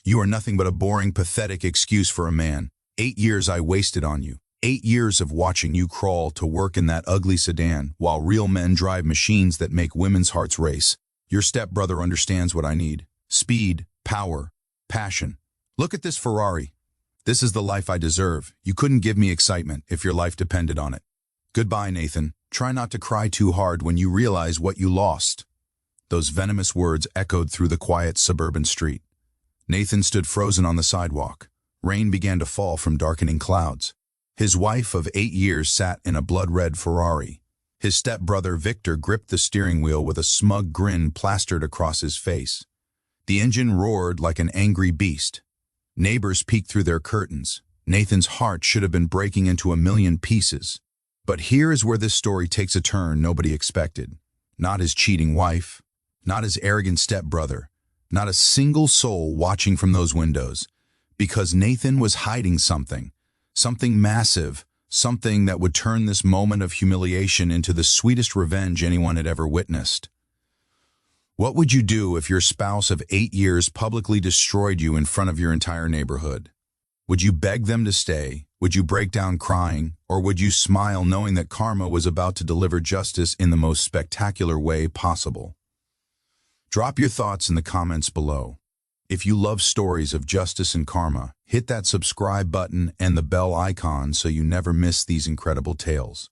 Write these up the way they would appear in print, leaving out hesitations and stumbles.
You are nothing but a boring, pathetic excuse for a man. 8 years I wasted on you. 8 years of watching you crawl to work in that ugly sedan while real men drive machines that make women's hearts race. Your stepbrother understands what I need. Speed, power, passion. Look at this Ferrari. This is the life I deserve. You couldn't give me excitement if your life depended on it. Goodbye, Nathan. Try not to cry too hard when you realize what you lost. Those venomous words echoed through the quiet suburban street. Nathan stood frozen on the sidewalk. Rain began to fall from darkening clouds. His wife of 8 years sat in a blood-red Ferrari. His stepbrother Victor gripped the steering wheel with a smug grin plastered across his face. The engine roared like an angry beast. Neighbors peeked through their curtains. Nathan's heart should have been breaking into a million pieces. But here is where this story takes a turn nobody expected. Not his cheating wife, not his arrogant stepbrother, not a single soul watching from those windows, because Nathan was hiding something massive, something that would turn this moment of humiliation into the sweetest revenge anyone had ever witnessed. What would you do if your spouse of 8 years publicly destroyed you in front of your entire neighborhood? Would you beg them to stay? Would you break down crying? Or would you smile knowing that karma was about to deliver justice in the most spectacular way possible? Drop your thoughts in the comments below. If you love stories of justice and karma, hit that subscribe button and the bell icon so you never miss these incredible tales.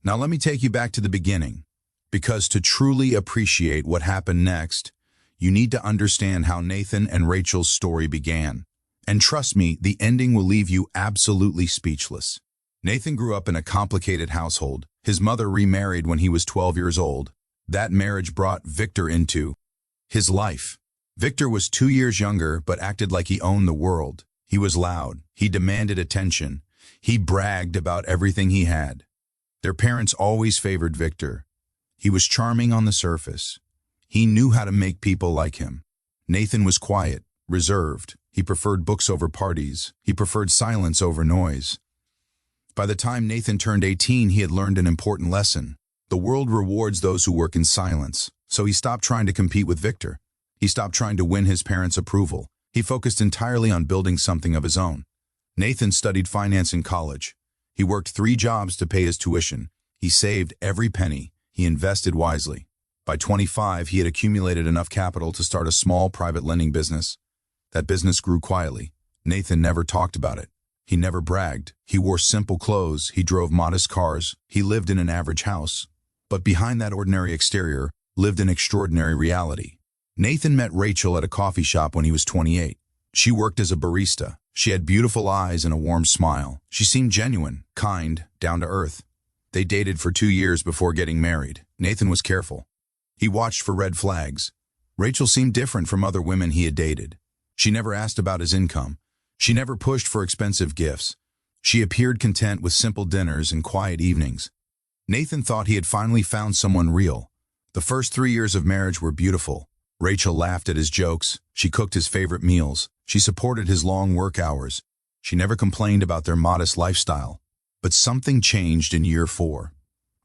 Now let me take you back to the beginning, because to truly appreciate what happened next, you need to understand how Nathan and Rachel's story began. And trust me, the ending will leave you absolutely speechless. Nathan grew up in a complicated household. His mother remarried when he was 12 years old. That marriage brought Victor into his life. Victor was 2 years younger but acted like he owned the world. He was loud. He demanded attention. He bragged about everything he had. Their parents always favored Victor. He was charming on the surface. He knew how to make people like him. Nathan was quiet, reserved. He preferred books over parties. He preferred silence over noise. By the time Nathan turned 18, he had learned an important lesson. The world rewards those who work in silence. So he stopped trying to compete with Victor. He stopped trying to win his parents' approval. He focused entirely on building something of his own. Nathan studied finance in college. He worked 3 jobs to pay his tuition. He saved every penny. He invested wisely. By 25, he had accumulated enough capital to start a small private lending business. That business grew quietly. Nathan never talked about it. He never bragged. He wore simple clothes. He drove modest cars. He lived in an average house. But behind that ordinary exterior lived an extraordinary reality. Nathan met Rachel at a coffee shop when he was 28. She worked as a barista. She had beautiful eyes and a warm smile. She seemed genuine, kind, down to earth. They dated for 2 years before getting married. Nathan was careful. He watched for red flags. Rachel seemed different from other women he had dated. She never asked about his income. She never pushed for expensive gifts. She appeared content with simple dinners and quiet evenings. Nathan thought he had finally found someone real. The first 3 years of marriage were beautiful. Rachel laughed at his jokes. She cooked his favorite meals. She supported his long work hours. She never complained about their modest lifestyle. But something changed in year 4.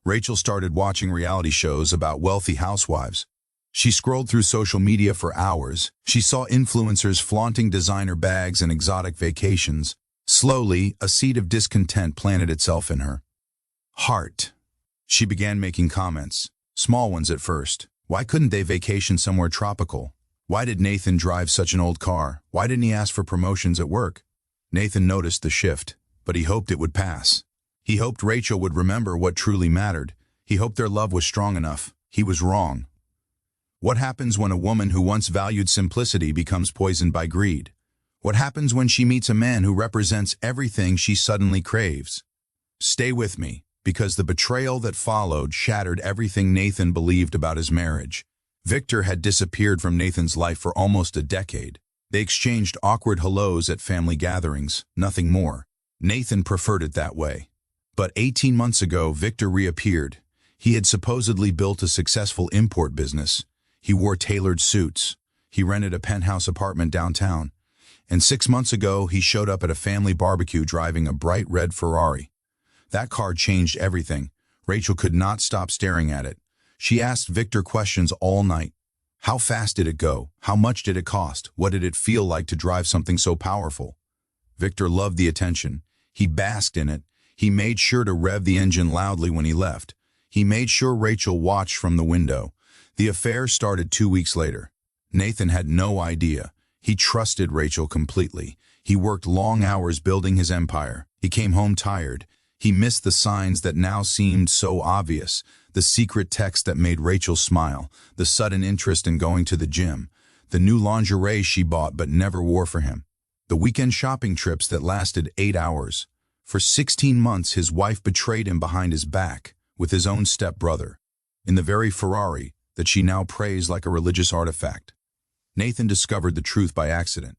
Rachel started watching reality shows about wealthy housewives. She scrolled through social media for hours. She saw influencers flaunting designer bags and exotic vacations. Slowly, a seed of discontent planted itself in her heart. She began making comments, small ones at first. Why couldn't they vacation somewhere tropical? Why did Nathan drive such an old car? Why didn't he ask for promotions at work? Nathan noticed the shift, but he hoped it would pass. He hoped Rachel would remember what truly mattered. He hoped their love was strong enough. He was wrong. What happens when a woman who once valued simplicity becomes poisoned by greed? What happens when she meets a man who represents everything she suddenly craves? Stay with me, because the betrayal that followed shattered everything Nathan believed about his marriage. Victor had disappeared from Nathan's life for almost a decade. They exchanged awkward hellos at family gatherings, nothing more. Nathan preferred it that way. But 18 months ago, Victor reappeared. He had supposedly built a successful import business. He wore tailored suits. He rented a penthouse apartment downtown. And 6 months ago, he showed up at a family barbecue driving a bright red Ferrari. That car changed everything. Rachel could not stop staring at it. She asked Victor questions all night. How fast did it go? How much did it cost? What did it feel like to drive something so powerful? Victor loved the attention. He basked in it. He made sure to rev the engine loudly when he left. He made sure Rachel watched from the window. The affair started 2 weeks later. Nathan had no idea. He trusted Rachel completely. He worked long hours building his empire. He came home tired. He missed the signs that now seemed so obvious. The secret text that made Rachel smile. The sudden interest in going to the gym. The new lingerie she bought but never wore for him. The weekend shopping trips that lasted 8 hours. For 16 months, his wife betrayed him behind his back with his own stepbrother, in the very Ferrari that she now praised like a religious artifact. Nathan discovered the truth by accident.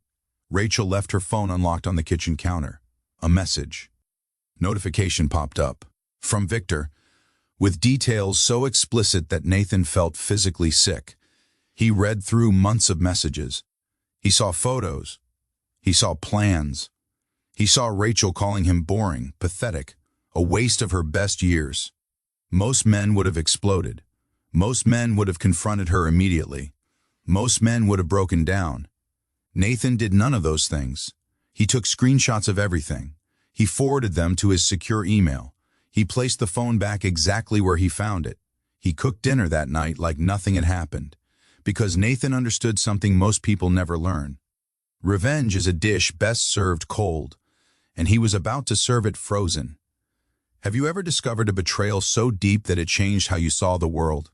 Rachel left her phone unlocked on the kitchen counter. A message. Notification popped up. From Victor, with details so explicit that Nathan felt physically sick. He read through months of messages. He saw photos. He saw plans. He saw Rachel calling him boring, pathetic, a waste of her best years. Most men would have exploded. Most men would have confronted her immediately. Most men would have broken down. Nathan did none of those things. He took screenshots of everything. He forwarded them to his secure email. He placed the phone back exactly where he found it. He cooked dinner that night like nothing had happened. Because Nathan understood something most people never learn. Revenge is a dish best served cold, and he was about to serve it frozen. Have you ever discovered a betrayal so deep that it changed how you saw the world?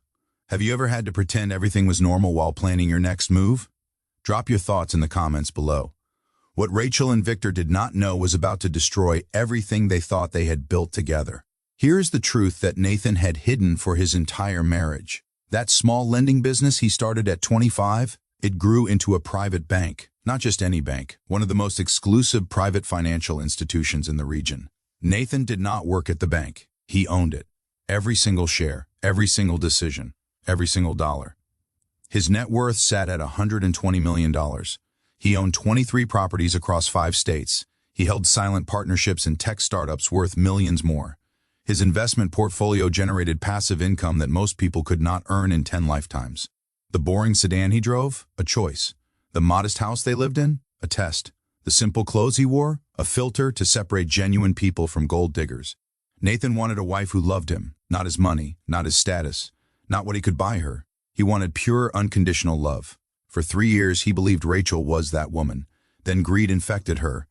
Have you ever had to pretend everything was normal while planning your next move? Drop your thoughts in the comments below. What Rachel and Victor did not know was about to destroy everything they thought they had built together. Here's the truth that Nathan had hidden for his entire marriage. That small lending business he started at 25, it grew into a private bank. Not just any bank, one of the most exclusive private financial institutions in the region. Nathan did not work at the bank. He owned it. Every single share, every single decision, every single dollar. His net worth sat at $120 million. He owned 23 properties across 5 states. He held silent partnerships in tech startups worth millions more. His investment portfolio generated passive income that most people could not earn in 10 lifetimes. The boring sedan he drove? A choice. The modest house they lived in? A test. The simple clothes he wore? A filter to separate genuine people from gold diggers. Nathan wanted a wife who loved him, not his money, not his status, not what he could buy her. He wanted pure, unconditional love. For 3 years, he believed Rachel was that woman. Then greed infected her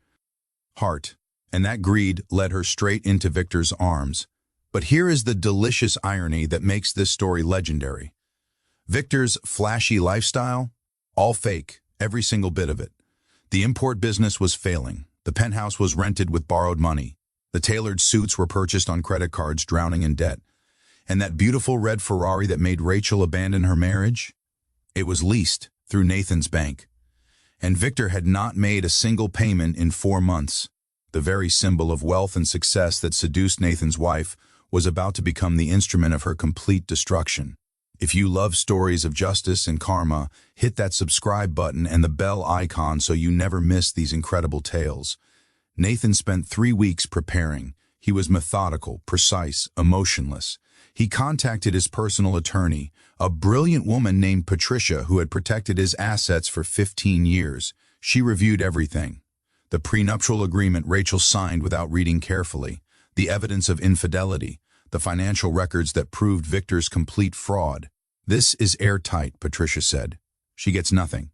heart, and that greed led her straight into Victor's arms. But here is the delicious irony that makes this story legendary. Victor's flashy lifestyle? All fake, every single bit of it. The import business was failing. The penthouse was rented with borrowed money. The tailored suits were purchased on credit cards, drowning in debt. And that beautiful red Ferrari that made Rachel abandon her marriage? It was leased through Nathan's bank. And Victor had not made a single payment in 4 months. The very symbol of wealth and success that seduced Nathan's wife was about to become the instrument of her complete destruction. If you love stories of justice and karma, hit that subscribe button and the bell icon so you never miss these incredible tales. Nathan spent 3 weeks preparing. He was methodical, precise, emotionless. He contacted his personal attorney, a brilliant woman named Patricia who had protected his assets for 15 years. She reviewed everything. The prenuptial agreement Rachel signed without reading carefully, the evidence of infidelity, the financial records that proved Victor's complete fraud. This is airtight, Patricia said. She gets nothing.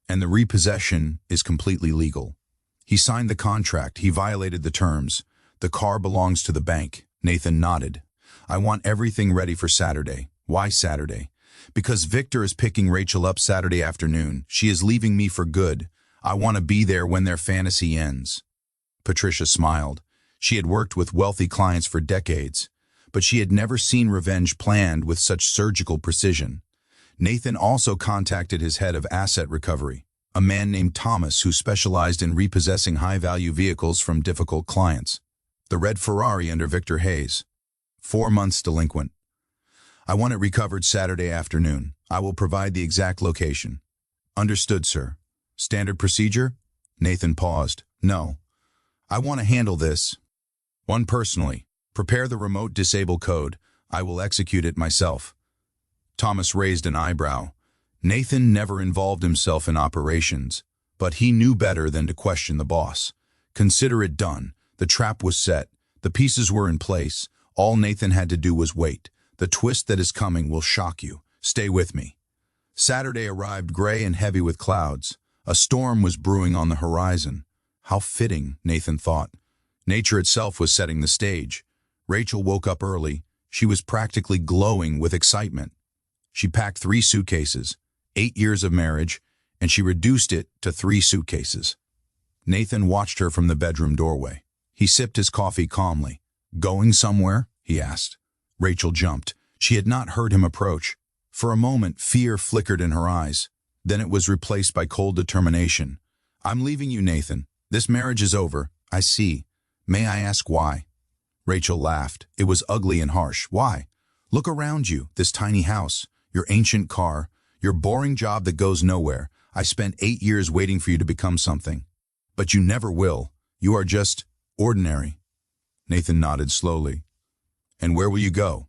And the repossession is completely legal. He signed the contract. He violated the terms. The car belongs to the bank. Nathan nodded. I want everything ready for Saturday. Why Saturday? Because Victor is picking Rachel up Saturday afternoon. She is leaving me for good. I want to be there when their fantasy ends. Patricia smiled. She had worked with wealthy clients for decades, but she had never seen revenge planned with such surgical precision. Nathan also contacted his head of asset recovery, a man named Thomas who specialized in repossessing high-value vehicles from difficult clients. The red Ferrari under Victor Hayes. 4 months delinquent. I want it recovered Saturday afternoon. I will provide the exact location. Understood, sir. Standard procedure? Nathan paused. No. I want to handle this. One personally. Prepare the remote disable code. I will execute it myself. Thomas raised an eyebrow. Nathan never involved himself in operations, but he knew better than to question the boss. Consider it done. The trap was set. The pieces were in place. All Nathan had to do was wait. The twist that is coming will shock you. Stay with me. Saturday arrived gray and heavy with clouds. A storm was brewing on the horizon. How fitting, Nathan thought. Nature itself was setting the stage. Rachel woke up early. She was practically glowing with excitement. She packed 3 suitcases, 8 years of marriage, and she reduced it to 3 suitcases. Nathan watched her from the bedroom doorway. He sipped his coffee calmly. "Going somewhere?" he asked. Rachel jumped. She had not heard him approach. For a moment, fear flickered in her eyes. Then it was replaced by cold determination. "I'm leaving you, Nathan. This marriage is over. I see. May I ask why?" Rachel laughed. It was ugly and harsh. "Why? Look around you, this tiny house, your ancient car, your boring job that goes nowhere. I spent 8 years waiting for you to become something. But you never will. You are just ordinary." Nathan nodded slowly. "And where will you go?"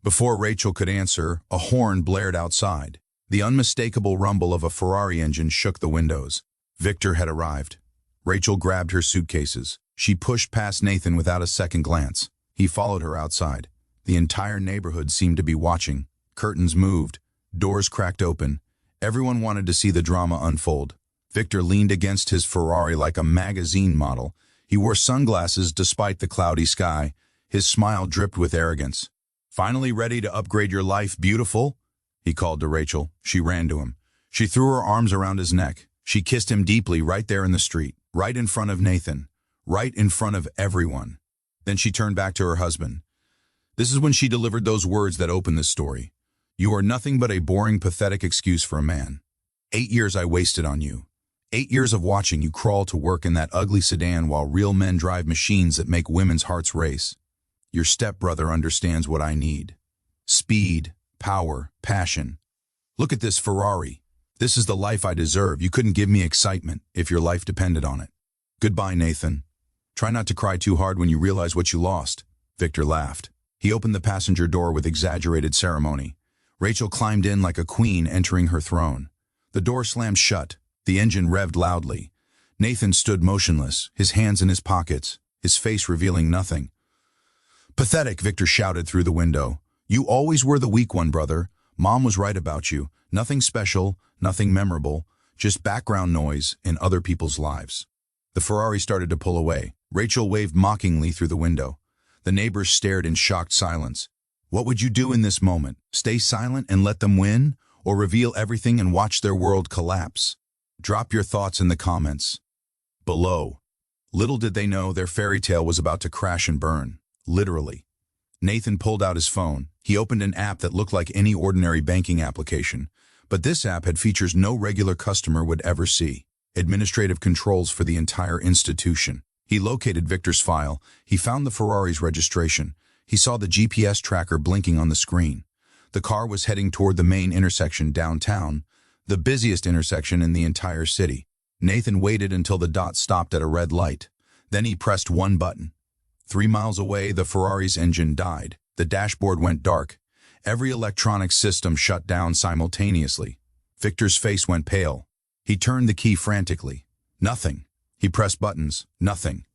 Before Rachel could answer, a horn blared outside. The unmistakable rumble of a Ferrari engine shook the windows. Victor had arrived. Rachel grabbed her suitcases. She pushed past Nathan without a second glance. He followed her outside. The entire neighborhood seemed to be watching. Curtains moved. Doors cracked open. Everyone wanted to see the drama unfold. Victor leaned against his Ferrari like a magazine model. He wore sunglasses despite the cloudy sky. His smile dripped with arrogance. "Finally ready to upgrade your life, beautiful?" he called to Rachel. She ran to him. She threw her arms around his neck. She kissed him deeply right there in the street, right in front of Nathan, right in front of everyone. Then she turned back to her husband. This is when she delivered those words that opened this story. "You are nothing but a boring, pathetic excuse for a man. 8 years I wasted on you. 8 years of watching you crawl to work in that ugly sedan while real men drive machines that make women's hearts race. Your stepbrother understands what I need. Speed, power, passion. Look at this Ferrari. This is the life I deserve. You couldn't give me excitement if your life depended on it. Goodbye, Nathan. Try not to cry too hard when you realize what you lost." Victor laughed. He opened the passenger door with exaggerated ceremony. Rachel climbed in like a queen entering her throne. The door slammed shut. The engine revved loudly. Nathan stood motionless, his hands in his pockets, his face revealing nothing. "Pathetic," Victor shouted through the window. "You always were the weak one, brother. Mom was right about you. Nothing special, nothing memorable, just background noise in other people's lives." The Ferrari started to pull away. Rachel waved mockingly through the window. The neighbors stared in shocked silence. What would you do in this moment? Stay silent and let them win? Or reveal everything and watch their world collapse? Drop your thoughts in the comments below. Little did they know their fairy tale was about to crash and burn. Literally. Nathan pulled out his phone. He opened an app that looked like any ordinary banking application. But this app had features no regular customer would ever see. Administrative controls for the entire institution. He located Victor's file. He found the Ferrari's registration. He saw the GPS tracker blinking on the screen. The car was heading toward the main intersection downtown, the busiest intersection in the entire city. Nathan waited until the dot stopped at a red light. Then he pressed one button. 3 miles away, the Ferrari's engine died. The dashboard went dark. Every electronic system shut down simultaneously. Victor's face went pale. He turned the key frantically. Nothing. He pressed buttons. Nothing.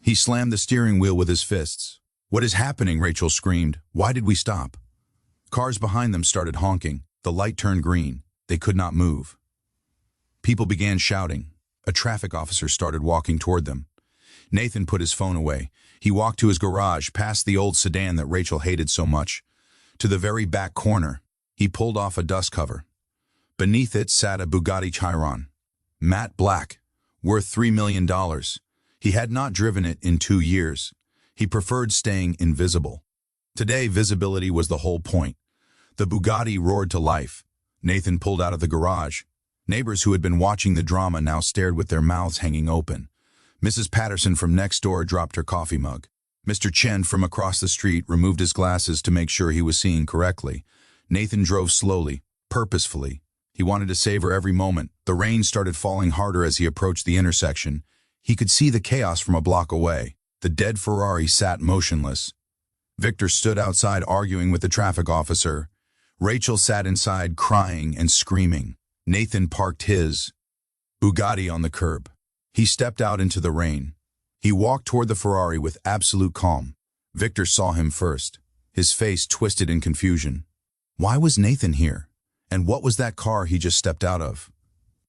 He slammed the steering wheel with his fists. "What is happening?" Rachel screamed. "Why did we stop?" Cars behind them started honking. The light turned green. They could not move. People began shouting. A traffic officer started walking toward them. Nathan put his phone away. He walked to his garage, past the old sedan that Rachel hated so much. To the very back corner, he pulled off a dust cover. Beneath it sat a Bugatti Chiron. Matte black, worth $3 million. He had not driven it in 2 years. He preferred staying invisible. Today, visibility was the whole point. The Bugatti roared to life. Nathan pulled out of the garage. Neighbors who had been watching the drama now stared with their mouths hanging open. Mrs. Patterson from next door dropped her coffee mug. Mr. Chen from across the street removed his glasses to make sure he was seeing correctly. Nathan drove slowly, purposefully. He wanted to savor every moment. The rain started falling harder as he approached the intersection. He could see the chaos from a block away. The dead Ferrari sat motionless. Victor stood outside arguing with the traffic officer. Rachel sat inside crying and screaming. Nathan parked his Bugatti on the curb. He stepped out into the rain. He walked toward the Ferrari with absolute calm. Victor saw him first, his face twisted in confusion. Why was Nathan here? And what was that car he just stepped out of?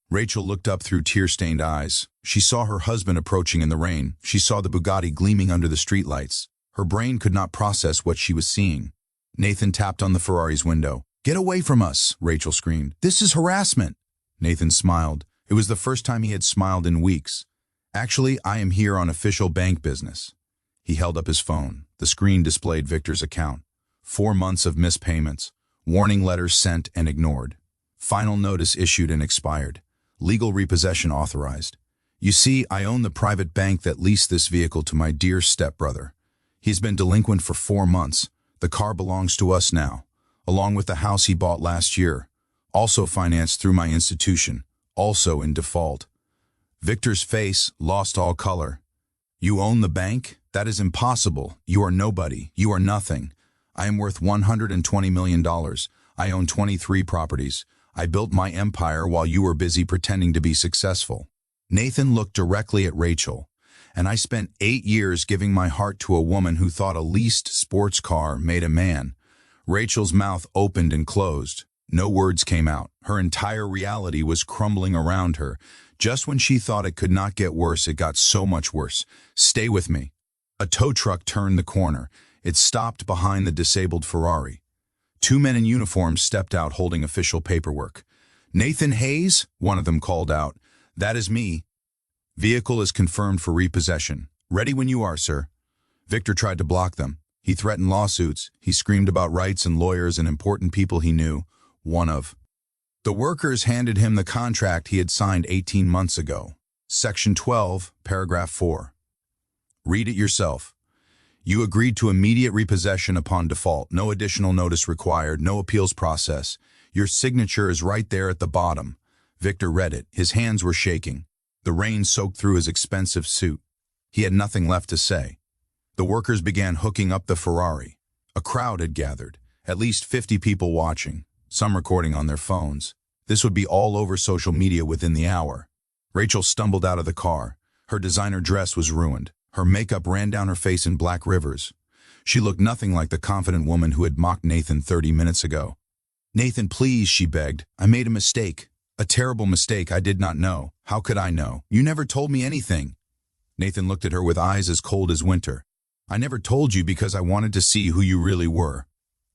Rachel looked up through tear-stained eyes. She saw her husband approaching in the rain. She saw the Bugatti gleaming under the streetlights. Her brain could not process what she was seeing. Nathan tapped on the Ferrari's window. "Get away from us," Rachel screamed. "This is harassment." Nathan smiled. It was the first time he had smiled in weeks. "Actually, I am here on official bank business." He held up his phone. The screen displayed Victor's account. 4 months of missed payments. Warning letters sent and ignored. Final notice issued and expired. Legal repossession authorized. "You see, I own the private bank that leased this vehicle to my dear stepbrother. He's been delinquent for 4 months. The car belongs to us now, along with the house he bought last year. Also financed through my institution. Also in default." Victor's face lost all color. "You own the bank? That is impossible. You are nobody. You are nothing. I am worth $120 million. I own 23 properties. I built my empire while you were busy pretending to be successful." Nathan looked directly at Rachel. "And I spent 8 years giving my heart to a woman who thought a leased sports car made a man." Rachel's mouth opened and closed. No words came out. Her entire reality was crumbling around her. Just when she thought it could not get worse, it got so much worse. "Stay with me." A tow truck turned the corner. It stopped behind the disabled Ferrari. 2 men in uniform stepped out holding official paperwork. "Nathan Hayes?" one of them called out. "That is me. Vehicle is confirmed for repossession. Ready when you are, sir." Victor tried to block them. He threatened lawsuits. He screamed about rights and lawyers and important people he knew. One of the workers handed him the contract he had signed 18 months ago. Section 12, paragraph 4. Read it yourself. "You agreed to immediate repossession upon default. No additional notice required. No appeals process. Your signature is right there at the bottom." Victor read it. His hands were shaking. The rain soaked through his expensive suit. He had nothing left to say. The workers began hooking up the Ferrari. A crowd had gathered, at least 50 people watching, some recording on their phones. This would be all over social media within the hour. Rachel stumbled out of the car. Her designer dress was ruined. Her makeup ran down her face in black rivers. She looked nothing like the confident woman who had mocked Nathan 30 minutes ago. "Nathan, please," she begged. "I made a mistake. A terrible mistake I did not know. How could I know? You never told me anything." Nathan looked at her with eyes as cold as winter. "I never told you because I wanted to see who you really were.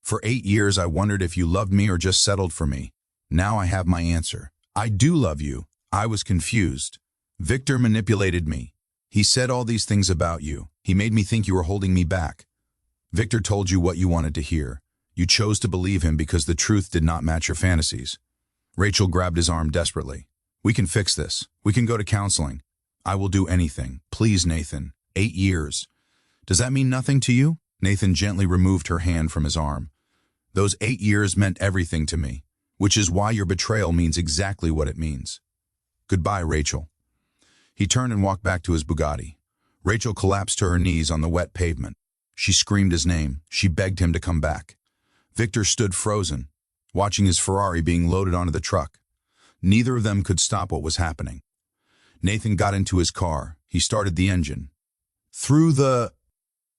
For 8 years I wondered if you loved me or just settled for me. Now I have my answer. I do love you. I was confused. Victor manipulated me. He said all these things about you. He made me think you were holding me back. Victor told you what you wanted to hear. You chose to believe him because the truth did not match your fantasies." Rachel grabbed his arm desperately. "We can fix this. We can go to counseling. I will do anything. Please, Nathan. 8 years. Does that mean nothing to you?" Nathan gently removed her hand from his arm. "Those 8 years meant everything to me, which is why your betrayal means exactly what it means. Goodbye, Rachel." He turned and walked back to his Bugatti. Rachel collapsed to her knees on the wet pavement. She screamed his name. She begged him to come back. Victor stood frozen, watching his Ferrari being loaded onto the truck. Neither of them could stop what was happening. Nathan got into his car. He started the engine. Through the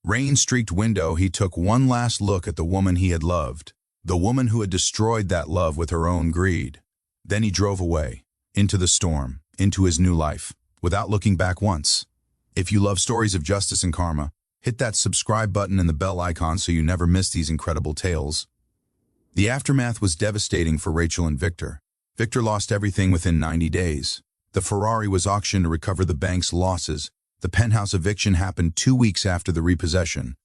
rain-streaked window, he took one last look at the woman he had loved, the woman who had destroyed that love with her own greed. Then he drove away, into the storm, into his new life, without looking back once. If you love stories of justice and karma, hit that subscribe button and the bell icon so you never miss these incredible tales. The aftermath was devastating for Rachel and Victor. Victor lost everything within 90 days. The Ferrari was auctioned to recover the bank's losses. The penthouse eviction happened 2 weeks after the repossession.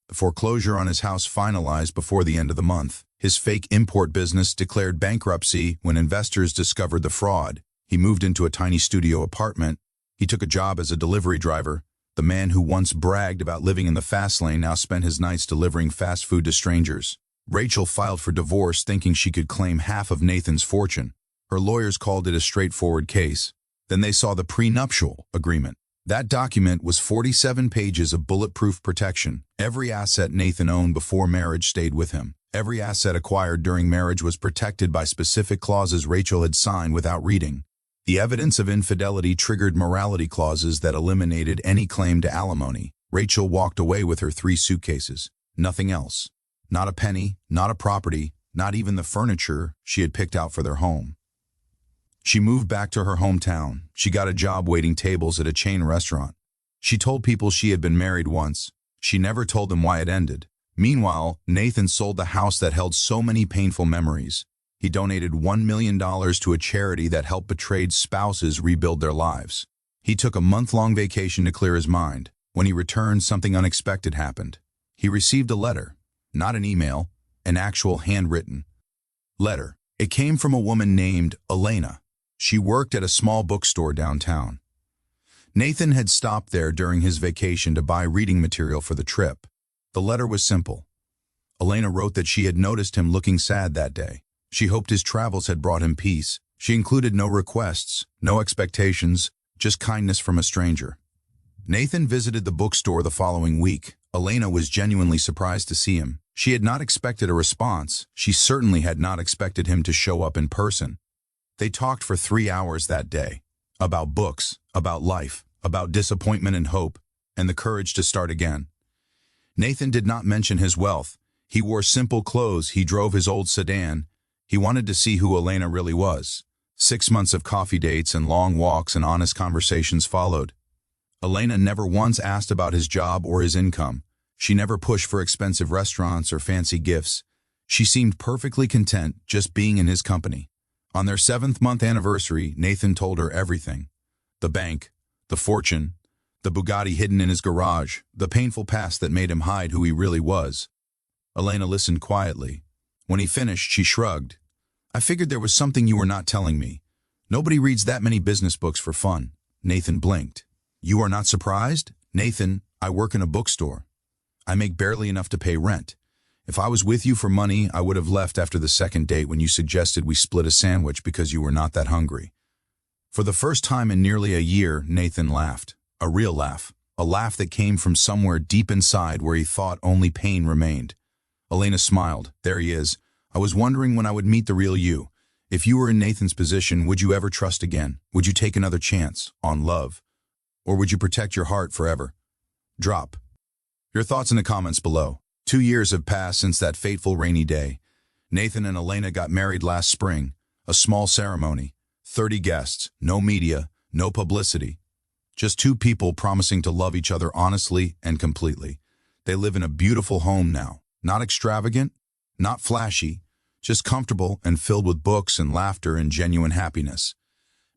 The foreclosure on his house finalized before the end of the month. His fake import business declared bankruptcy when investors discovered the fraud. He moved into a tiny studio apartment. He took a job as a delivery driver. The man who once bragged about living in the fast lane now spent his nights delivering fast food to strangers. Rachel filed for divorce thinking she could claim half of Nathan's fortune. Her lawyers called it a straightforward case. Then they saw the prenuptial agreement. That document was 47 pages of bulletproof protection. Every asset Nathan owned before marriage stayed with him. Every asset acquired during marriage was protected by specific clauses Rachel had signed without reading. The evidence of infidelity triggered morality clauses that eliminated any claim to alimony. Rachel walked away with her 3 suitcases. Nothing else. Not a penny, not a property, not even the furniture she had picked out for their home. She moved back to her hometown. She got a job waiting tables at a chain restaurant. She told people she had been married once. She never told them why it ended. Meanwhile, Nathan sold the house that held so many painful memories. He donated $1 million to a charity that helped betrayed spouses rebuild their lives. He took a month-long vacation to clear his mind. When he returned, something unexpected happened. He received a letter, not an email, an actual handwritten letter. It came from a woman named Elena. She worked at a small bookstore downtown. Nathan had stopped there during his vacation to buy reading material for the trip. The letter was simple. Elena wrote that she had noticed him looking sad that day. She hoped his travels had brought him peace. She included no requests, no expectations, just kindness from a stranger. Nathan visited the bookstore the following week. Elena was genuinely surprised to see him. She had not expected a response. She certainly had not expected him to show up in person. They talked for 3 hours that day. About books, about life, about disappointment and hope, and the courage to start again. Nathan did not mention his wealth. He wore simple clothes. He drove his old sedan. He wanted to see who Elena really was. 6 months of coffee dates and long walks and honest conversations followed. Elena never once asked about his job or his income. She never pushed for expensive restaurants or fancy gifts. She seemed perfectly content just being in his company. On their 7th-month anniversary, Nathan told her everything. The bank, the fortune, the Bugatti hidden in his garage, the painful past that made him hide who he really was. Elena listened quietly. When he finished, she shrugged. I figured there was something you were not telling me. Nobody reads that many business books for fun. Nathan blinked. You are not surprised? Nathan, I work in a bookstore. I make barely enough to pay rent. If I was with you for money, I would have left after the 2nd date when you suggested we split a sandwich because you were not that hungry. For the first time in nearly a year, Nathan laughed. A real laugh. A laugh that came from somewhere deep inside where he thought only pain remained. Elena smiled. There he is. I was wondering when I would meet the real you. If you were in Nathan's position, would you ever trust again? Would you take another chance on love? Or would you protect your heart forever? Drop your thoughts in the comments below. 2 years have passed since that fateful rainy day. Nathan and Elena got married last spring. A small ceremony. 30 guests. No media. No publicity. Just 2 people promising to love each other honestly and completely. They live in a beautiful home now. Not extravagant, not flashy, just comfortable and filled with books and laughter and genuine happiness.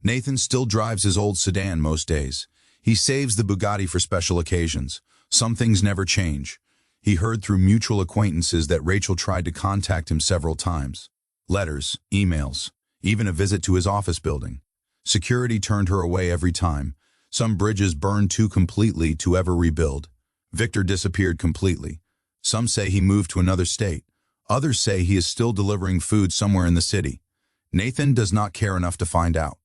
Nathan still drives his old sedan most days. He saves the Bugatti for special occasions. Some things never change. He heard through mutual acquaintances that Rachel tried to contact him several times. Letters, emails, even a visit to his office building. Security turned her away every time. Some bridges burned too completely to ever rebuild. Victor disappeared completely. Some say he moved to another state. Others say he is still delivering food somewhere in the city. Nathan does not care enough to find out.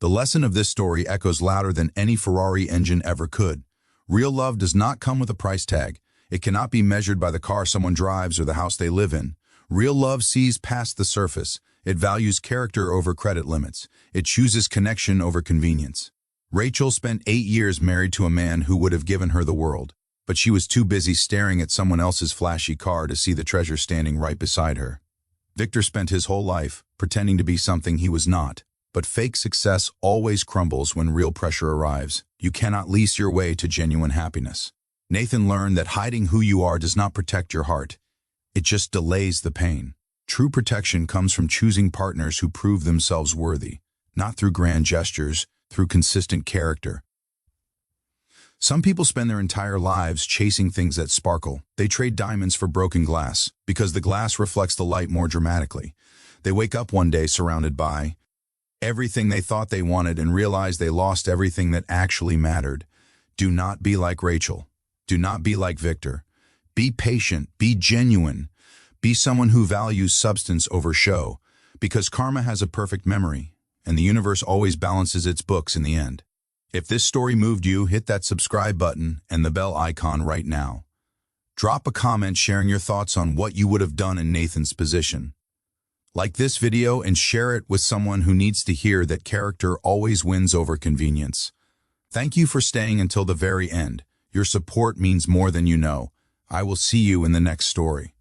The lesson of this story echoes louder than any Ferrari engine ever could. Real love does not come with a price tag. It cannot be measured by the car someone drives or the house they live in. Real love sees past the surface. It values character over credit limits. It chooses connection over convenience. Rachel spent 8 years married to a man who would have given her the world, but she was too busy staring at someone else's flashy car to see the treasure standing right beside her. Victor spent his whole life pretending to be something he was not. But fake success always crumbles when real pressure arrives. You cannot lease your way to genuine happiness. Nathan learned that hiding who you are does not protect your heart. It just delays the pain. True protection comes from choosing partners who prove themselves worthy, not through grand gestures, through consistent character. Some people spend their entire lives chasing things that sparkle. They trade diamonds for broken glass because the glass reflects the light more dramatically. They wake up one day surrounded by everything they thought they wanted and realize they lost everything that actually mattered. Do not be like Rachel. Do not be like Victor. Be patient. Be genuine. Be someone who values substance over show, because karma has a perfect memory, and the universe always balances its books in the end. If this story moved you, hit that subscribe button and the bell icon right now. Drop a comment sharing your thoughts on what you would have done in Nathan's position. Like this video and share it with someone who needs to hear that character always wins over convenience. Thank you for staying until the very end. Your support means more than you know. I will see you in the next story.